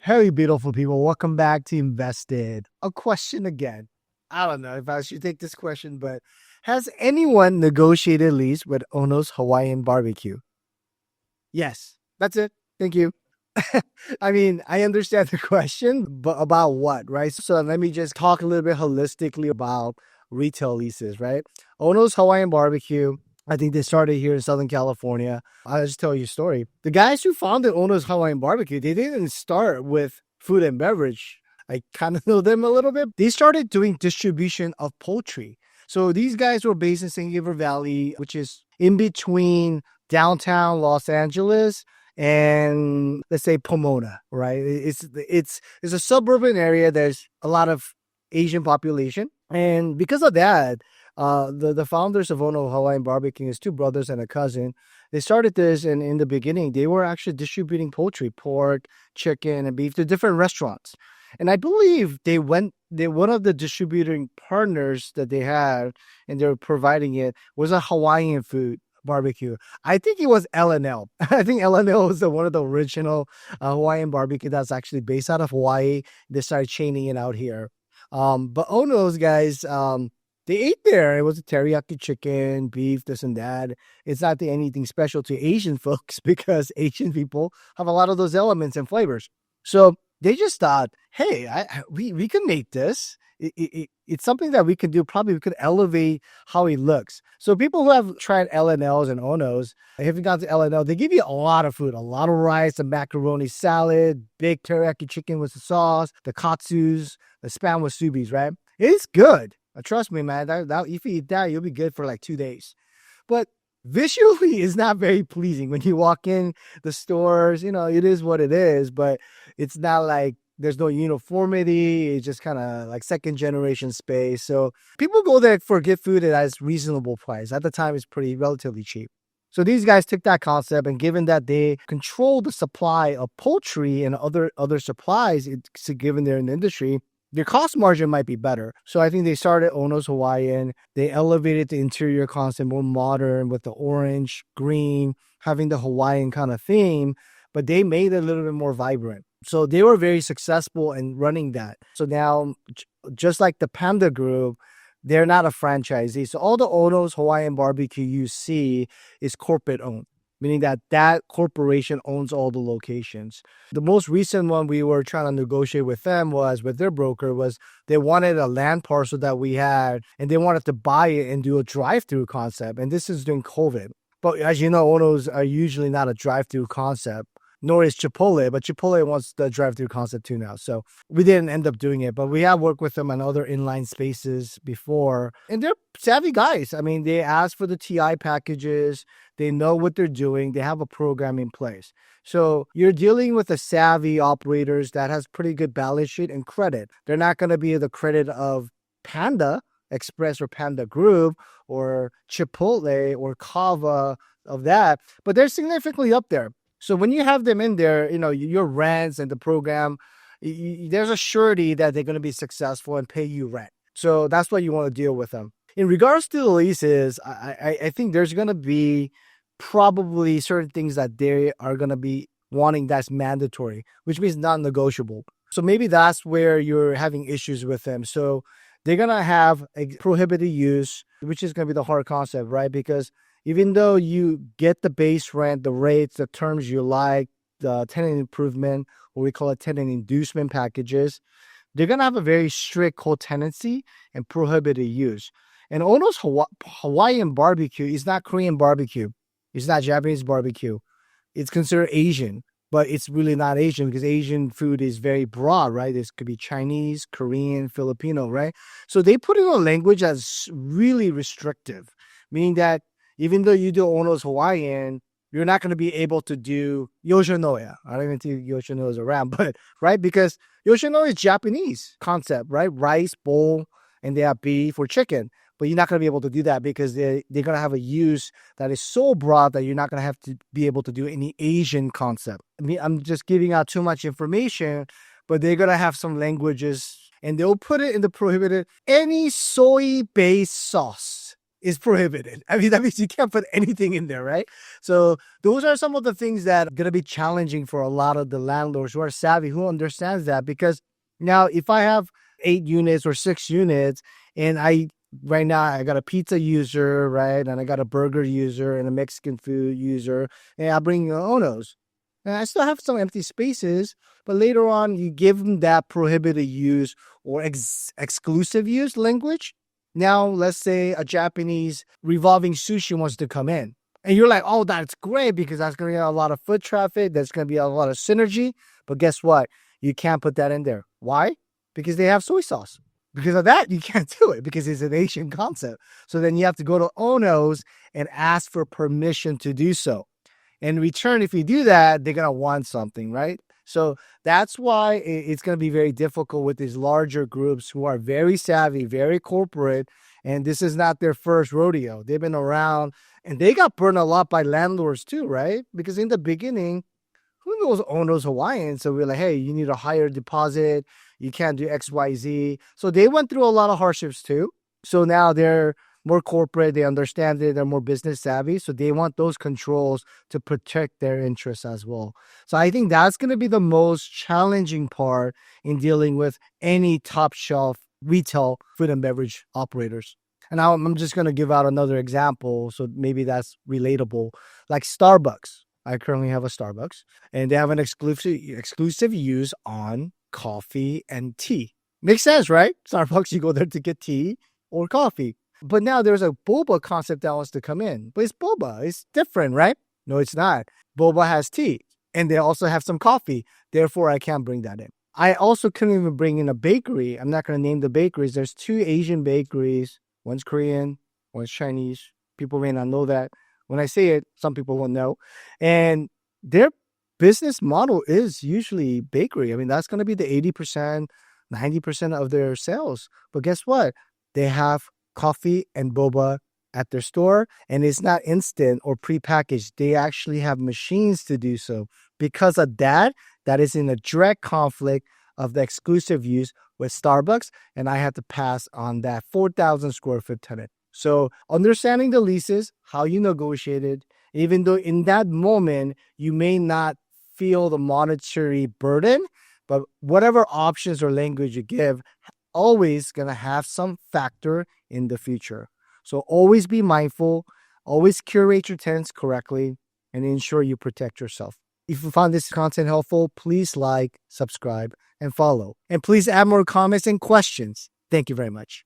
Hey, beautiful people. Welcome back to Invested. A question again. I don't know if I should take this question, but has anyone negotiated a lease with Ono's Hawaiian Barbecue? Yes. That's it. Thank you. I mean, I understand the question, but about what, right? So let me just talk a little bit holistically about retail leases, right? Ono's Hawaiian Barbecue, I think they started here in Southern California. I'll just tell you a story. The guys who founded Ono's Hawaiian Barbecue, they didn't start with food and beverage. I kind of know them a little bit. They started doing distribution of poultry. So these guys were based in San Gabriel Valley, which is in between downtown Los Angeles and let's say Pomona, right? It's a suburban area. There's a lot of Asian population, and because of that, the founders of Ono Hawaiian Barbecue is two brothers and a cousin. They started this, and in the beginning, they were actually distributing poultry, pork, chicken, and beef to different restaurants. And I believe one of the distributing partners that they had, and they were providing it was a Hawaiian food barbecue. I think it was L&L. I think L&L was one of the original Hawaiian barbecue that's actually based out of Hawaii. They started chaining it out here. But Ono's guys, they ate there. It was a teriyaki chicken, beef, this and that. It's not anything special to Asian folks because Asian people have a lot of those elements and flavors. So they just thought, hey, we can make this. It's something that we can do. Probably we could elevate how it looks. So people who have tried L&Ls and Onos, if you've gone to L&L, they give you a lot of food, a lot of rice, a macaroni salad, big teriyaki chicken with the sauce, the katsus, the spam with subis, right? It's good. Trust me, man. If you eat that, you'll be good for like 2 days. But visually, it's not very pleasing when you walk in the stores. It is what it is, but it's not like there's no uniformity. It's just kind of like second generation space. So people go there for good food at a reasonable price. At the time, it's relatively cheap. So these guys took that concept, and given that they control the supply of poultry and other supplies, given they're in the industry, their cost margin might be better. So I think they started Ono's Hawaiian. They elevated the interior concept more modern with the orange, green, having the Hawaiian kind of theme, but they made it a little bit more vibrant. So they were very successful in running that. So now, just like the Panda Group, they're not a franchisee. So all the Ono's Hawaiian Barbecue you see is corporate owned, meaning that corporation owns all the locations. The most recent one we were trying to negotiate with them with their broker, was they wanted a land parcel that we had, and they wanted to buy it and do a drive-through concept. And this is during COVID. But as you know, Ono's are usually not a drive-through concept, nor is Chipotle, but Chipotle wants the drive-through concept too now. So we didn't end up doing it, but we have worked with them on other inline spaces before. And they're savvy guys. I mean, they ask for the TI packages. They know what they're doing. They have a program in place. So you're dealing with the savvy operators that has pretty good balance sheet and credit. They're not going to be the credit of Panda Express or Panda Group or Chipotle or Kava of that, but they're significantly up there. So when you have them in there, your rents and the program, there's a surety that they're going to be successful and pay you rent. So that's why you want to deal with them. In regards to the leases, I think there's going to be probably certain things that they are going to be wanting that's mandatory, which means non-negotiable. So maybe that's where you're having issues with them. So they're going to have a prohibited use, which is going to be the hard concept, right? Because even though you get the base rent, the rates, the terms you like, the tenant improvement, or we call it tenant inducement packages, they're going to have a very strict co-tenancy and prohibited use. And Ono's Hawaiian barbecue is not Korean barbecue. It's not Japanese barbecue. It's considered Asian, but it's really not Asian because Asian food is very broad, right? This could be Chinese, Korean, Filipino, right? So they put in a language that's really restrictive, meaning that even though you do Ono's Hawaiian, you're not going to be able to do Yoshinoya. I don't even think Yoshinoya is around, but right? Because Yoshinoya is Japanese concept, right? Rice, bowl, and they have beef or chicken. But you're not going to be able to do that because they're going to have a use that is so broad that you're not going to have to be able to do any Asian concept. I mean, I'm just giving out too much information, but they're going to have some languages, and they'll put it in the prohibited. Any soy-based sauce is prohibited. I mean, that means you can't put anything in there, right? So those are some of the things that are going to be challenging for a lot of the landlords who are savvy, who understands that. Because now if I have 8 units or 6 units and right now I got a pizza user, right? And I got a burger user and a Mexican food user, and I bring Onos. And I still have some empty spaces, but later on you give them that prohibited use or exclusive use language. Now, let's say a Japanese revolving sushi wants to come in. And you're like, oh, that's great because that's going to be a lot of foot traffic. There's going to be a lot of synergy. But guess what? You can't put that in there. Why? Because they have soy sauce. Because of that, you can't do it because it's an Asian concept. So then you have to go to Ono's and ask for permission to do so. In return, if you do that, they're going to want something, right? So that's why it's going to be very difficult with these larger groups who are very savvy, very corporate, and this is not their first rodeo. They've been around, and they got burned a lot by landlords too, right? Because in the beginning, who knows Ono's Hawaiian? So we're like, hey, you need a higher deposit. You can't do X, Y, Z. So they went through a lot of hardships too. So now they're more corporate. They understand it. They're more business savvy. So they want those controls to protect their interests as well. So I think that's going to be the most challenging part in dealing with any top shelf retail food and beverage operators. And now I'm just going to give out another example. So maybe that's relatable. Like Starbucks. I currently have a Starbucks and they have an exclusive use on coffee and tea. Makes sense, right? Starbucks, you go there to get tea or coffee. But now there's a boba concept that wants to come in. But it's boba. It's different, right? No, it's not. Boba has tea and they also have some coffee. Therefore, I can't bring that in. I also couldn't even bring in a bakery. I'm not going to name the bakeries. There's 2 Asian bakeries. One's Korean, one's Chinese. People may not know that. When I say it, some people will know. And their business model is usually bakery. I mean, that's going to be the 80%, 90% of their sales. But guess what? They have coffee and boba at their store, and it's not instant or prepackaged. They actually have machines to do so. Because of that, that is in a direct conflict of the exclusive use with Starbucks, and I had to pass on that 4,000 square foot tenant. So understanding the leases, how you negotiated, even though in that moment you may not feel the monetary burden, but whatever options or language you give, always going to have some factor in the future. So always be mindful, always curate your tenants correctly, and ensure you protect yourself. If you found this content helpful, please like, subscribe, and follow. And please add more comments and questions. Thank you very much.